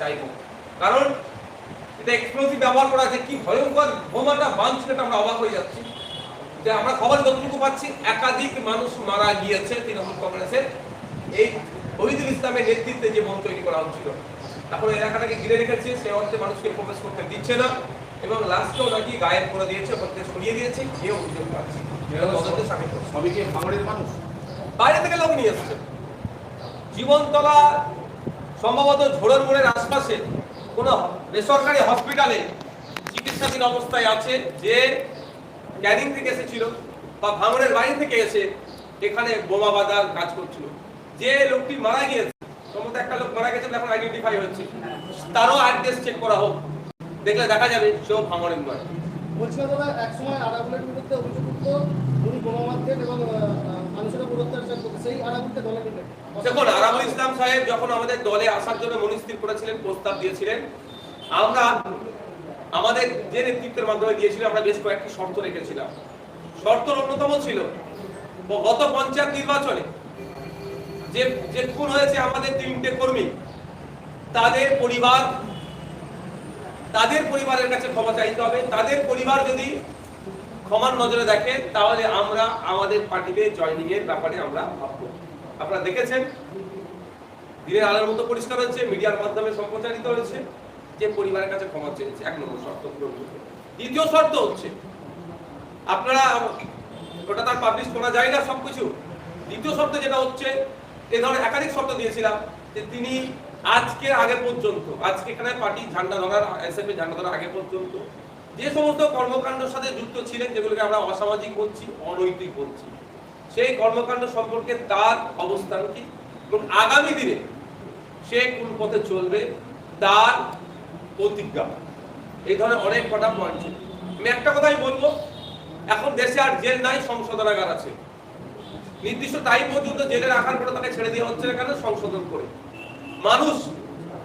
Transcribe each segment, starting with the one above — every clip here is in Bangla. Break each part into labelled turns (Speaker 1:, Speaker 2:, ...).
Speaker 1: চাইব, কারণ এটা এক্সপ্লোসিভ ব্যবহার করা আছে। কি ভয়ঙ্কর বোমাটা বাঁধছিল, এটা আমরা অবাক হয়ে যাচ্ছি। যে আমরা খবর যতটুকু পাচ্ছি, একাধিক মানুষ মারা গিয়েছে তৃণমূল কংগ্রেসের এই শহীদুল ইসলামের নেতৃত্বে যে বোম তৈরি করা হচ্ছিল। এখন এলাকাটাকে ঘিরে রেখেছে, সে অর্থে মানুষকে প্রবেশ করতে দিচ্ছে না, এবং লাস্টেও নাকি গায়েব করে দিয়েছে, ওখানে সরিয়ে দিয়েছে, কেউ অভিযোগ পাচ্ছে।
Speaker 2: সবাইকে ভাঙড়ের মানুষ
Speaker 1: বাইরে থেকে লোক নিয়ে এসছে। জীবনতলা সম্ভবত ঝোড়ের মোড়ের আশপাশে কোন বেসরকারি হসপিটালে চিকিৎসাধীন অবস্থায় আছে, যে ক্যানিং থেকে এসেছিল বা ভাঙড়ের বাইরে থেকে এসে এখানে বোমা বাঁধার কাজ করছিল। যে লোকটি মারা গিয়েছে, সম্ভবত একটা লোক মারা গেছে, এখন আইডেন্টিফাই হচ্ছে, তারও অ্যাড্রেস চেক করা হোক, দেখলে দেখা যাবে সেও ভাঙড়ের নয়।
Speaker 3: বলছিলাম দাদা, একসময় আরাবুলের বিরুদ্ধে অভিযোগ করতো উনি বোমা মারতেন এবং মানুষের উপর অত্যাচার করতেন, সেই আরাবুলকে দলে নিলেন।
Speaker 1: দেখুন, আরাবুল ইসলাম সাহেব যখন আমাদের দলে আসার জন্য মনস্থির করেছিলেন, প্রস্তাব দিয়েছিলেন, আমরা আমাদের যে নেতৃত্বের মাধ্যমে দিয়েছিলাম, আমরা বেশ কয়েকটি শর্ত রেখেছিলাম। শর্তের অন্যতম ছিল গত পঞ্চায়েত নির্বাচনে যে খুন হয়েছে আমাদের 3টে কর্মী, তাদের পরিবারের কাছে ক্ষমা চাইতে হবে। তাদের পরিবার যদি ক্ষমার নজরে দেখে, তাহলে আমরা আমাদের পার্টিতে জয়েনিং এর ব্যাপারে আমরা ভাববো। আপনারা দেখেছেন, দিনের আলোর মতো পরিষ্কার হচ্ছে, মিডিয়ার মাধ্যমে সম্প্রচারিত হয়েছে যে পরিবারের কাছে ক্ষমা চেয়েছে। 1 নম্বর শর্ত পূরণ করতে। দ্বিতীয় শর্ত হচ্ছে, আপনারা ওটা তার পাবলিশ করা যায় না সবকিছু। দ্বিতীয় শর্ত যেটা হচ্ছে, এ ধরনের একাধিক শর্ত দিয়েছিলাম যে তিনি আজকে আগে পর্যন্ত, আজকে এখানে পার্টি ঝান্ডা ধরার, এসএফ ঝান্ডা ধরার আগে পর্যন্ত যে সমস্ত কর্মকাণ্ডের সাথে যুক্ত ছিলেন, যেগুলোকে আমরা অসামাজিক বলছি, অনৈতিক বলছি, সেই কর্মকাণ্ড সম্পর্কে তার অবস্থান কি এবং আগামী দিনে সে কোন পথে চলবে তার প্রতিজ্ঞা, এই ধরনের অনেক কটা পয়েন্ট ছিল। আমি একটা কথাই বলবো, এখন দেশে আর জেল নাই, সংশোধনাগার আছে। নির্দিষ্ট টাইম পর্যন্ত জেলে রাখার পরে তাকে ছেড়ে দেওয়া হচ্ছে না কেন? সংশোধন করে। মানুষ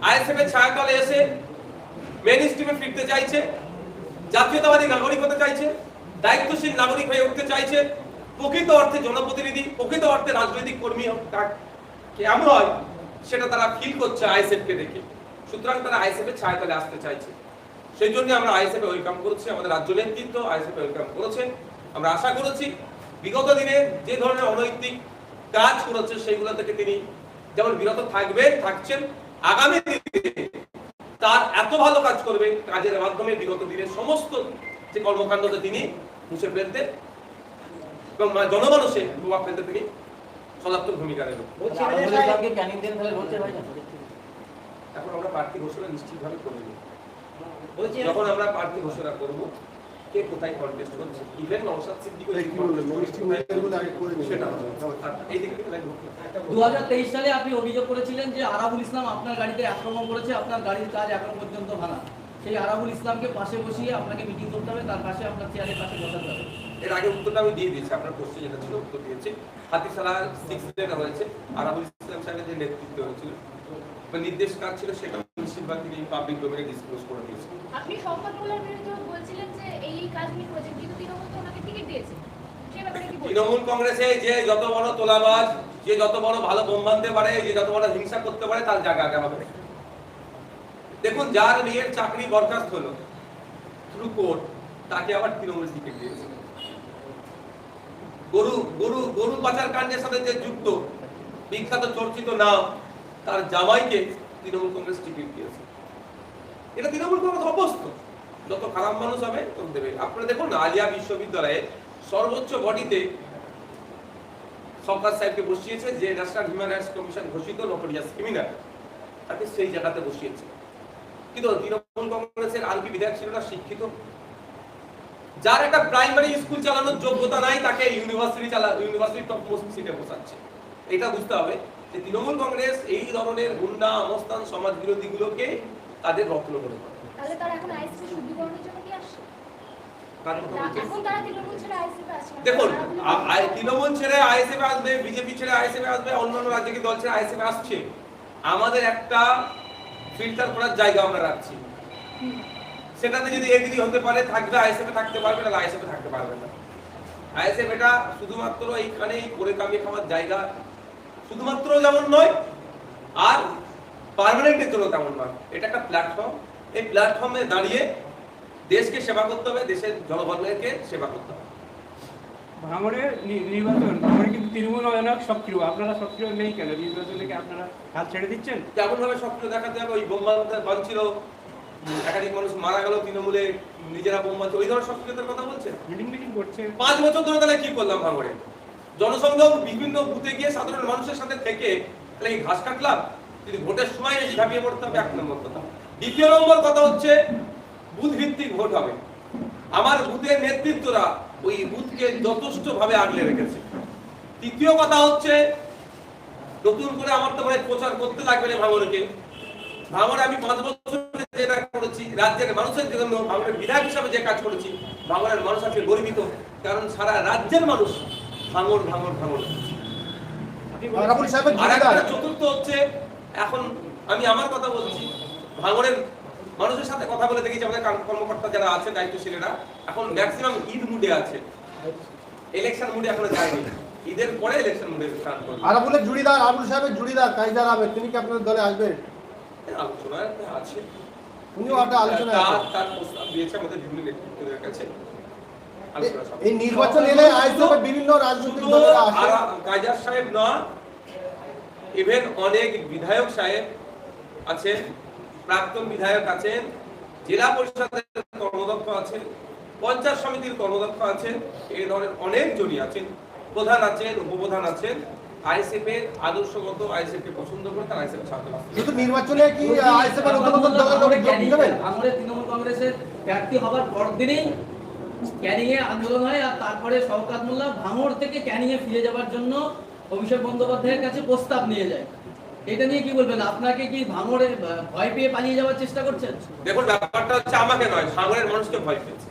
Speaker 1: আইএসএফ এর ছায়াতলে এসে মেইন স্ট্রিমে ফিরতে চাইছে, জাতীয়তাবাদী নাগরিক হতে চাইছে, দায়িত্বশীল নাগরিক হয়ে উঠতে চাইছে, প্রকৃত অর্থে জনপ্রতিনিধি, প্রকৃত অর্থে রাজনৈতিক কর্মী কেমন হয় সেটা তারা ফিল করছে আইএসএফ কে দেখে। সুতরাং তারা আইএসএফ এর ছায়াতলে আসতে চাইছে। সেই জন্য আমরা আইএসএফ ওয়েলকাম করছি, আমাদের রাজ্য নেতৃত্ব আইএসএফ ওয়েলকাম করেছে। আমরা আশা করেছি বিগত দিনে যে ধরনের অনৈতিক কাজ করেছে সেগুলো থেকে তিনি যেমন বিরত থাকছেন, আগামী দিনে তার এত ভালো কাজ করবে, কাজের মাধ্যমে বিগত দিনের সমস্ত যে কর্মকাণ্ডতে তিনি মুছে ফেলতে এবং জনমানুষে প্রভাব ফেলতে তিনি সদাত্মক ভূমিকা নেবেন। এখন আমরা প্রার্থী ঘোষণা নিশ্চিতভাবে করে দেব। যখন আমরা প্রার্থী ঘোষণা করব, কে কোথায় কন্টেস্ট করছে, ইভেন নওশাদ সিদ্দিকী সেটা এই দিক থেকে
Speaker 4: 2023 সালে আপনি অভিযোগ করেছিলেন যে আরাবুল ইসলাম আপনার গাড়িতে আক্রমণ করেছে, আপনার গাড়ির কাজ এখন পর্যন্ত ভাঙা। সেই আরাবুল ইসলামকে পাশে বসিয়ে আপনাকে মিটিং করতে হবে, তার পাশে আপনার চেয়ারের পাশে বসাতে হবে।
Speaker 1: এর আগে উত্তরটা আমি দিয়ে দিয়েছি, আপনার প্রশ্ন যেটা ছিল উত্তর দিয়েছি। হাতিশালা 6 যেটা হয়েছে, আরাবুল ইসলাম সাহেবের যে নেতৃত্ব হয়েছিল বা নির্দেশ কাজ ছিল, সেটা বেশিরভাগ তিনি পাবলিক ডোমেইনে ডিসক্লোজ করে দিয়েছেন।
Speaker 5: আপনি সম্পদমূলক বিরুদ্ধে বলছিলেন যে এই কাজগুলি করেছেন, কিন্তু তৃণমূল তো ওনাকে টিকিট দিয়েছে। সেই ব্যাপারে কি বলবেন?
Speaker 1: তৃণমূল কংগ্রেসে যে যত বড় তোলাবাজ, যে যত বড় ভালো বোম বাঁধতে পারে, যে যত বড় হিংসা করতে পারে, তার জায়গা আগে হবে। দেখুন, যার মেয়ের চাকরি বরখাস্ত হলো থ্রু কোর্ট, তাকে আবার তৃণমূল টিকিট দিয়েছে। গরু পাচার কাণ্ডের সাথে যে যুক্ত বিখ্যাত চর্চিত নাম, তার জামাইকে তৃণমূল কংগ্রেস টিকিট দিয়েছে। এটা তৃণমূল কংগ্রেস অভ্যস্ত, যত খারাপ মানুষ হবে তত দেবে। আপনারা দেখুন না, আলিয়া বিশ্ববিদ্যালয়ে সর্বোচ্চ বডিতে সরকার সাহেবকে বসিয়েছে, যে ন্যাশনাল হিউম্যান রাইটস কমিশন ঘোষিত নোটোরিয়াস ক্রিমিনাল, তাকে সেই জায়গাতে বসিয়েছে। কিন্তু তৃণমূল কংগ্রেসের আরবি বিধায়ক ছিল না শিক্ষিত, যার একটা প্রাইমারি স্কুল চালানোর যোগ্যতা নাই, তাকে ইউনিভার্সিটি টপ মোস্ট সিটে বসাচ্ছে। এটা বুঝতে হবে যে তৃণমূল কংগ্রেস এই ধরনের গুন্ডা, অবস্থান, সমাজ বিরোধী গুলোকে তাদের রত্ন করে।
Speaker 5: তাহলে তারা এখন আইএসএফ শুদ্ধিকরণের জন্য কি আসছে? এখন তারা তৃণমূল ছেড়ে আইএসএফ আসছে।
Speaker 1: দেখুন, তৃণমূল ছেড়ে আইএসএফ আসবে, বিজেপি ছেড়ে আইএসএফ আসবে, অন্যান্য রাজনৈতিক দল ছেড়ে আইএসএফ আসছে। আমাদের একটা ফিল্টার করার জায়গা আমরা রাখছি, সেটাতে যদি এগ্রি হতে পারে থাকবে, আইএসএফ এ থাকতে পারবে, না আইএসএফ এ থাকতে পারবে না। আইএসএফ এটা শুধুমাত্র এইখানেই করে কামিয়ে খাওয়ার জায়গা শুধুমাত্র যেমন নয়, আর পার্মানেন্টের জন্য তেমন নয়। এটা একটা প্ল্যাটফর্ম, এই প্ল্যাটফর্মে দাঁড়িয়ে দেশকে সেবা করতে হবে, দেশের জনগণকে সেবা করতে হবে।
Speaker 6: ভাঙড়ে নির্বাচন, ভাঙড়ে কিন্তু তৃণমূল অনেক সক্রিয়, আপনারা সক্রিয় নেই কেন? নির্বাচনে কি আপনারা হাত ছেড়ে দিচ্ছেন?
Speaker 1: কেমন ভাবে সক্রিয় দেখাতে হবে? ওই বোম বানছিল, একাধিক মানুষ মারা গেল, তৃণমূলে নিজেরা বোম বানছে, ওই ধরনের সক্রিয়তার কথা বলছেন?
Speaker 6: মিটিং করছে।
Speaker 1: 5 বছর ধরে তাহলে কি করলাম ভাঙড়ে? জনসংযোগ বিভিন্ন বুথে গিয়ে সাধারণ মানুষের সাথে থেকে তাহলে কি ঘাস কাটলাম? যদি ভোটের সময় এসে ঝাঁপিয়ে পড়তে হবে, 1 নম্বর কথা। 2 নম্বর কথা হচ্ছে বুথ ভিত্তিক ভোট হবে। আমার বুথের নেতৃত্বরা ওই বুথকে যথেষ্ট ভাবে আগলে রেখেছে। 3য় কথা হচ্ছে নতুন করে আমার তো প্রচার করতে লাগবে না ভাঙড়কে। ভাঙড়ে আমি 5 বছর যেটা করেছি, রাজ্যের মানুষের জন্য ভাঙড়ের বিধায়ক হিসাবে যে কাজ করেছি, ভাঙড়ের মানুষ আজকে গর্বিত, কারণ সারা রাজ্যের মানুষ ভাঙড় ভাঙড় ভাঙড়।
Speaker 3: আরাবুল সাহেবের
Speaker 1: আর
Speaker 3: জুড়িদার
Speaker 1: একটা চতুর্থ হচ্ছে, এখন আমি আমার কথা বলছি, ভাঙড়ের মানুষের সাথে কথা বলে দেখেছি, আমাদের কর্মকর্তা যারা আছে দায়িত্বশীলেরা এখন ম্যাক্সিমাম ঈদ মুডে আছে, ইলেকশন মুডে এখনো যায়নি। ঈদের পরে ইলেকশন মুডে স্টার্ট করবে।
Speaker 3: আরাবুলের জুড়িদার, আরাবুল সাহেবের জুড়িদার কাইজার আহমেদ, তিনি কি আপনাদের দলে আসবেন?
Speaker 1: আলোচনা আছে,
Speaker 3: উনিও একটা আলোচনা
Speaker 1: তার প্রস্তাব দিয়েছে আমাদের বিভিন্ন নেতৃত্বের কাছে। আলোচনা চলছে।
Speaker 3: এই নির্বাচন এলে আইএসএফ বিভিন্ন রাজনৈতিক দলেরা আসে।
Speaker 1: কাইজার সাহেব না, ইভেন অনেক বিধায়ক সাহেব আছেন, প্রাক্তন বিধায়ক আছেন, জেলা পরিষদের কর্মদক্ষ আছেন, পঞ্চায়েত সমিতির কর্মদক্ষ আছেন, এই ধরনের অনেক জনই আছেন, প্রধান আছেন, উপপ্রধান আছেন। আইএসএফ এর আদর্শগত, আইএসএফ কে পছন্দ করে তারা আইএসএফ ছাত্র।
Speaker 3: কিন্তু নির্বাচনে কি আইএসএফ এর নতুন নতুন দলের লোক যোগ দেবেন?
Speaker 4: আমাদের তৃণমূল কংগ্রেসের প্রার্থী হবার পরদিনই ক্যানিং এ আন্দোলন হয়, আর তারপরে শওকত মোল্লা ভাঙড় থেকে ক্যানিং এ ফিরে যাওয়ার জন্য অভিষেক বন্দ্যোপাধ্যায়ের কাছে প্রস্তাব নিয়ে যায়। এটা নিয়ে কি বলবেন? আপনাকে কি ভাঙড়ে ভয় পেয়ে পালিয়ে যাওয়ার চেষ্টা করছেন?
Speaker 1: দেখুন, ব্যাপারটা হচ্ছে আমাকে নয়, ভাঙড়ের মানুষকে ভয় পেয়েছে।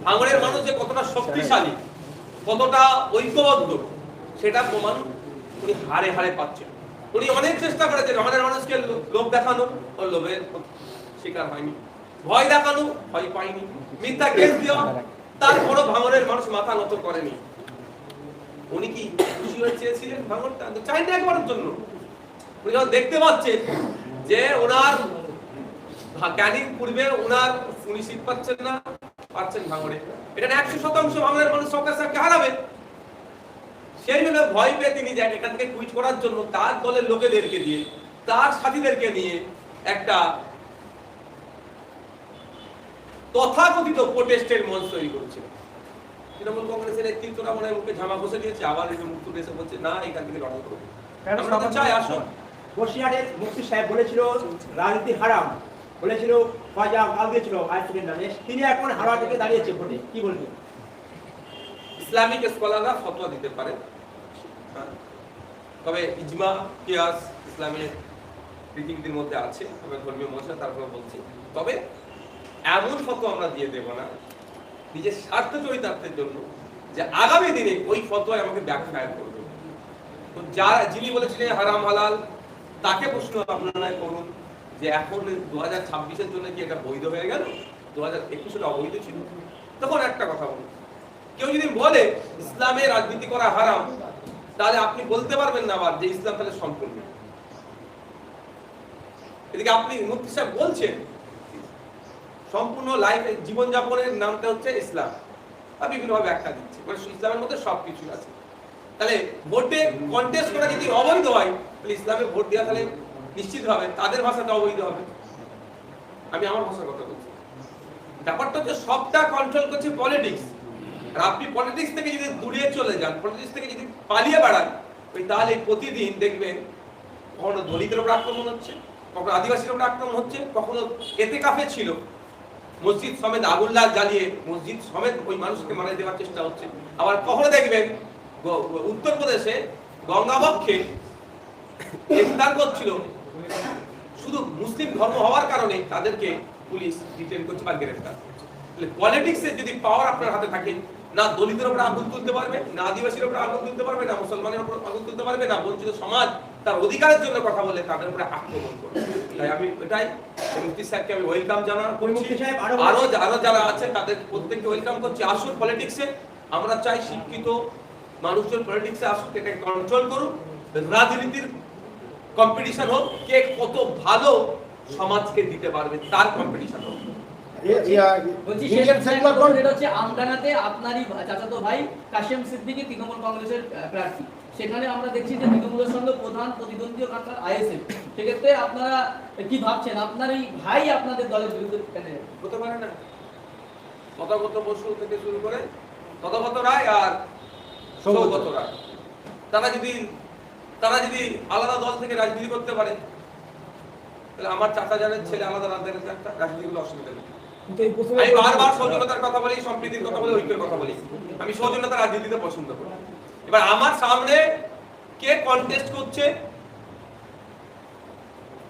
Speaker 1: ভাঙড়ের মানুষ যে কতটা শক্তিশালী, কতটা ঐক্যবদ্ধ, সেটা প্রমাণ উনি হারে হারে পাচ্ছেন। উনি অনেক চেষ্টা করেছেন আমাদের মানুষকে লোভ দেখানো, ও লোভের শিকার হয়নি। ভয় দেখানো, ভয় পায়নি। মিথ্যা কেস দেওয়া, তারপরও ভাঙড়ের মানুষ মাথা নত করেনি। উনি কি খুশি হয়ে চেয়েছিলেন ভাঙড়টা? চাইনি একবারের জন্য। উনি যখন দেখতে পাচ্ছেন যে ওনার ক্যানিং পূর্বে ওনার উনি সিট পাচ্ছেন না, পাচ্ছেন ভাঙড়ে, এটা 100% ভাঙড়ের মানুষ সরকার সাহেবকে হারাবে। সেই জন্য ভয় পেয়ে তিনি যান এখান থেকে কুইট করার জন্য তার দলের লোকেদেরকে দিয়ে, তার সাথীদেরকে নিয়ে একটা তথাকথিত প্রোটেস্টের মঞ্চ তৈরি করেছিল। তৃণমূল কংগ্রেসের নেতৃত্বরা মনে হয় মুখে ঝামা বসে দিয়েছে, আবার একটু মুখ তুলে এসে বলছে না, এখান থেকে লড়াই করবো। আমরা তো চাই আসুন।
Speaker 7: বসিরহাটের মুফতি সাহেব বলেছিল রাজনীতি হারাম, বলেছিল খোয়াজা মাল দিয়েছিল আইসিএন নামে, তিনি এখন হারা থেকে দাঁড়িয়েছে ভোটে, কি বলবেন?
Speaker 1: ইসলামিক স্কলাররা ফতোয়া দিতে পারে, তবে ইজমা কিয়াস ইসলামের রীতিনীতির মধ্যে আছে, তবে ধর্মীয় মশলা তারপরে বলছি, তবে এমন ফতোয়া আমরা দিয়ে দেব না নিজের স্বার্থ চরিতার্থের জন্য যে আগামী দিনে ওই ফতোয়া আমাকে ব্যাখ্যা করবে। তো যারা যিনি বলেছিলেন হারাম হালাল, তাকে প্রশ্ন আপনারা করুন যে এখন 2026-এর জন্য কি এটা বৈধ হয়ে গেল? 2021 অবৈধ ছিল। তখন একটা কথা বলুন, কেউ যদি বলে ইসলামে রাজনীতি করা হারাম, তাহলে আপনি বলতে পারবেন না আবার যে ইসলাম তাহলে সম্পূর্ণ। এদিকে আপনি মুফতি সাহেব বলছেন সম্পূর্ণ লাইফ জীবনযাপনের নামটা হচ্ছে ইসলাম, আর বিভিন্নভাবে ব্যাখ্যা দিচ্ছে, মানে ইসলামের মধ্যে সবকিছু আছে। তাহলে ভোটে কন্টেস্ট করা যদি অবৈধ হয়, তাহলে ইসলামে ভোট দেওয়া তাহলে নিশ্চিত হবে তাদের ভাষাটা অবৈধ হবে। আমি আমার ভাষার কথা বলছি। ব্যাপারটা হচ্ছে সবটা কন্ট্রোল করছে পলিটিক্স। আর আপনি পলিটিক্স থেকে যদি দূরে চলে যান, পলিটিক্স থেকে যদি পালিয়ে বেড়ান, তাহলে প্রতিদিন দেখবেন কখনো দলিতের উপর আক্রমণ হচ্ছে, কখনো আদিবাসীর উপর আক্রমণ হচ্ছে, কখনো এতেকাফে ছিল মসজিদ সমেত আগুন জ্বালিয়ে মসজিদ সমেত ওই মানুষকে মারিয়ে দেওয়ার চেষ্টা হচ্ছে। আবার কখনো দেখবেন উত্তরপ্রদেশে গঙ্গাবক্ষে ইফতার করছিল, শুধু মুসলিম ধর্ম হওয়ার কারণে তাদেরকে পুলিশ ডিটেইন করছে বা গ্রেফতার করছে। পলিটিক্সে যদি পাওয়ার আপনার হাতে থাকে, না দলিতের উপর আগুন তুলতে পারবে, না আদিবাসীর উপর আগুন তুলতে পারবে, না মুসলমানের উপর আগুন তুলতে পারবে, না বঞ্চিত সমাজ তার অধিকারের জন্য কথা বলে তাদের উপরে আক্রমণ করবে। তাই আমি এটাই মুফতি সাহেবকে আমি ওয়েলকাম জানাচ্ছি, আরো যারা আছে তাদের প্রত্যেককে ওয়েলকাম করছি। আসুন পলিটিক্সে, আমরা চাই শিক্ষিত মানুষজন পলিটিক্সে আসুক, এটাকে কন্ট্রোল করুক, রাজনীতির কম্পিটিশন হোক, কে কত ভালো সমাজকে দিতে পারবে তার কম্পিটিশন হোক।
Speaker 4: বলছি
Speaker 3: ইন্ডিয়ান সেকুলার ফ্রন্ট
Speaker 4: এটা হচ্ছে আমডাঙ্গাতে আপনারই চাচাতো ভাই কাশেম সিদ্দিকী তৃণমূল কংগ্রেসের প্রার্থী। সেখানে আমরা দেখছি যে তৃণমূলের সঙ্গে প্রধান প্রতিদ্বন্দ্বী ওখানকার আইএসএফ। সেক্ষেত্রে আপনারা কি ভাবছেন, আপনার এই ভাই আপনাদের দলের বিরুদ্ধে
Speaker 1: হতে পারে না? তথাগত বসু থেকে শুরু করে তথাগত রায় আর সৌগত রায়, তারা যদি আলাদা দল থেকে রাজনীতি করতে পারে, তাহলে আমার চাচা জানের ছেলে আলাদা রাজনীতি করলে অসুবিধা নেই। আমি বারবার সৌজন্যতার কথা বলি, সম্প্রীতির কথা বলি, ঐক্যের কথা বলি। আমি সৌজন্যতার রাজনীতিতে পছন্দ করি। এবার আমার সামনে কে কন্টেস্ট করছে,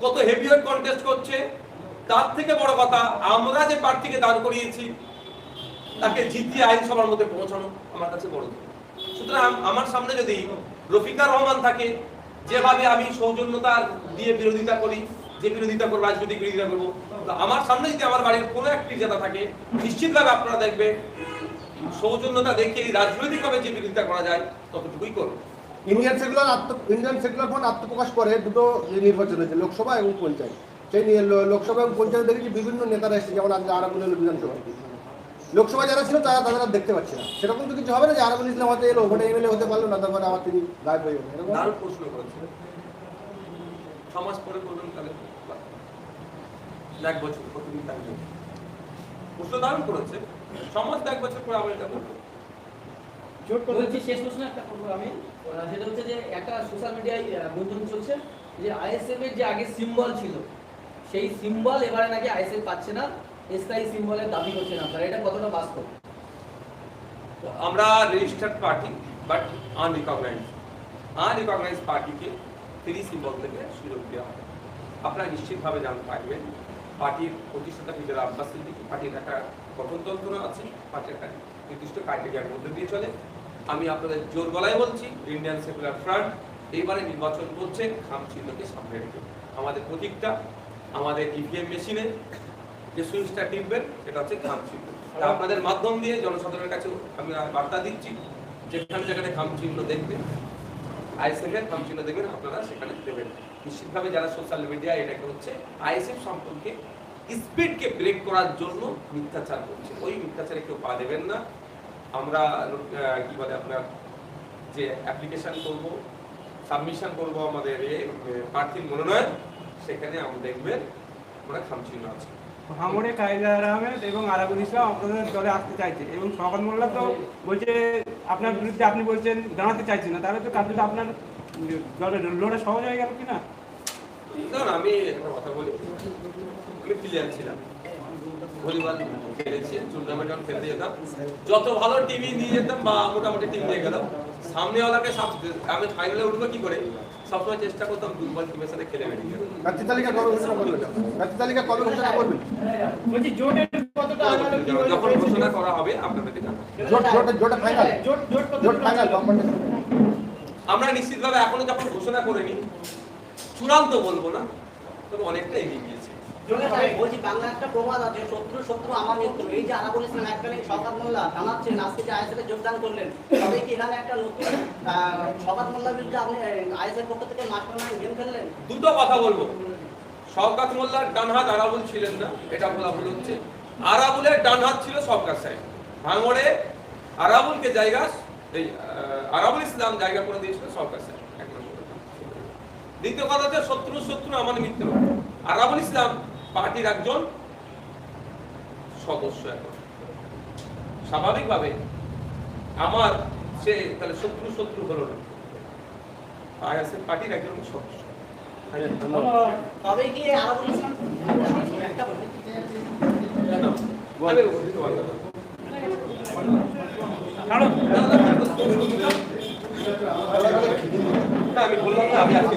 Speaker 1: কত হেভিওয়েট কন্টেস্ট করছে, তার থেকে বড় কথা আমরা যে প্রার্থীকে দান করিয়েছি তাকে জিতিয়ে আইনসভার মধ্যে পৌঁছানো আমার কাছে বড়। সুতরাং আমার সামনে যদি রফিকা রহমান থাকে, যেভাবে আমি সৌজন্যতা দিয়ে বিরোধিতা করি, যে বিরোধিতা করবো রাজনৈতিক বিরোধিতা করবো, আমার সামনে যদি আমার বাড়ির কোনো একটি জেতা থাকে, নিশ্চিতভাবে আপনারা দেখবে সৌজন্যতা দেখে রাজনৈতিকভাবে যে বিরোধিতা করা যায় ততটুকুই করবো।
Speaker 3: ইন্ডিয়ান সেকুলার ফ্রন্ট আত্মপ্রকাশ করে দুটো নির্বাচন হয়েছে, লোকসভা এবং পঞ্চায়েত। সেই লোকসভা এবং পঞ্চায়েত দেখেছি বিভিন্ন নেতারা এসেছে, যেমন আরাবুল বিধানসভা। লোকসভা যারা ছিল তারা দেখতে পাচ্ছে না, সেরকম তো কিছু হবে না যে আরাবুল ইসলাম হয়তো এলো, ওখানে এমএলএ হতে পারলো না, তারপরে আবার তিনি গায়েব হয়ে গেলেন।
Speaker 1: দারুণ প্রশ্ন করেছে, সমাজ পরে করবেন তাহলে এক বছর কতদিন থাকবে, প্রশ্ন দারুণ করেছে। সমাজ এক বছর পরে আবার এটা করবে।
Speaker 4: বলছি শেষ প্রশ্ন একটা করবো আমি, সেটা হচ্ছে যে একটা সোশ্যাল মিডিয়ায় গুঞ্জন চলছে যে আইএসএফ এর যে আগে সিম্বল ছিল, সেই সিম্বল এবারে নাকি আইএসএফ পাচ্ছে না, স্থায়ী সিম্বলের দাবি করছেন আপনারা, এটা কতটা বাস্তব?
Speaker 1: আমরা রেজিস্টার্ড পার্টি বাট আনরিকগনাইজড পার্টিকে ফ্রি সিম্বল থেকে সুযোগ দেওয়া হয়। আপনারা নিশ্চিতভাবে জানতে পারবেন পার্টির প্রতিষ্ঠাতা হিসেবে আব্বাস সিদ্দিকী, পার্টির একটা গঠনতন্ত্র আছে, পার্টির একটা নির্দিষ্ট ক্রাইটেরিয়ার মধ্যে দিয়ে চলে। আমি আপনাদের জোর গলায় বলছি, ইন্ডিয়ান সেকুলার ফ্রন্ট এইবারে নির্বাচন করছে খাম চিহ্নকে সামনে রেখে। আমাদের প্রতীকটা আমাদের ইভিএম মেশিনে যে সুইচটা টিপবেন সেটা হচ্ছে খাম চিহ্ন। আপনাদের মাধ্যম দিয়ে জনসাধারণের কাছে আমি বার্তা দিচ্ছি, যেখানে খাম চিহ্ন দেখবেন, আইএসএফ এর খাম চিহ্ন দেখবেন, আপনারা সেখানে দেবেন। নিশ্চিতভাবে যারা সোশ্যাল মিডিয়া এটাকে হচ্ছে আইএসএফ সম্পর্কে স্পিডকে ব্রেক করার জন্য মিথ্যাচার করছে, ওই মিথ্যাচারে কেউ পা দেবেন না। আমরা কি বলে আপনার যে অ্যাপ্লিকেশন করব, সাবমিশন করব আমাদের প্রার্থীর মনোনয়ন, সেখানে আমরা দেখবেন আমরা খাম চিহ্ন আছে।
Speaker 6: ভাঙড়ে কায়দার আহমেদ এবং আরাবুল ইসলাম আপনাদের দলে আসতে চাইছে এবং শওকত মোল্লা তো বলছে আপনার বিরুদ্ধে, আপনি বলছেন জানাতে চাইছেন না, তাহলে তো কাজটা আপনার দলের লড়ে সহজ হয়ে গেল কিনা?
Speaker 1: দেখুন, আমি একটা কথা বলি, আমি প্লেয়ার ছিলাম, ভলিবল খেলেছি, টুর্নামেন্ট খেলতে যেতাম, যত ভালো টিভি নিয়ে যেতাম বা মোটামুটি টিম নিয়ে গেলাম, সামনেওয়ালাকে আমি ফাইনালে উঠবো কি করে সবসময় চেষ্টা করতাম দুর্বল টিমের সাথে খেলে বেরিয়ে যেতে।
Speaker 3: প্রার্থী তালিকা কবে ঘোষণা করবেন?
Speaker 4: বলছি জোটের কতটা আগালো কি বলছেন?
Speaker 1: যখন ঘোষণা করা হবে আপনাদেরকে জানাবো।
Speaker 3: জোট ফাইনাল, জোট ফাইনাল।
Speaker 1: আমরা নিশ্চিতভাবে এখনো যখন ঘোষণা করিনি, চূড়ান্ত বলবো না, তবে অনেকটা এগিয়ে গিয়েছে।
Speaker 8: বলছি বাংলা একটা প্রবাদ আছে, শত্রু আমার মিত্র। এই যে আরাবুল ইসলাম এককালীন শওকত মোল্লা জানাচ্ছেন আজকে যে আইএসএফ এ যোগদান করলেন, তবে কি এখানে একটা নতুন শওকত মোল্লার বিরুদ্ধে আপনি আইএসএফ পক্ষ থেকে মাস্টারমাইন্ড গেম খেললেন?
Speaker 1: দুটো কথা বলবো, শওকত মোল্লার ডান হাত আরাবুল ছিলেন না, এটা বলা ভুল হচ্ছে। আরাবুলের ডান হাত ছিল শওকত সাহেব। ভাঙড়ে আরাবুলকে জায়গা, এই আরাবুল ইসলাম জায়গা করে দিয়েছিল শওকত সাহেব, এক নম্বর। দ্বিতীয় কথা হচ্ছে শত্রু আমার মিত্র। আরাবুল ইসলাম পার্টির একজন সদস্য, এখন স্বাভাবিকভাবে আমার সে তাহলে শত্রু হলো না, পার্টির একজন সদস্য।
Speaker 8: তবে কি আরাবুল ইসলাম একটা
Speaker 1: আমি বললাম না, আমি আজকে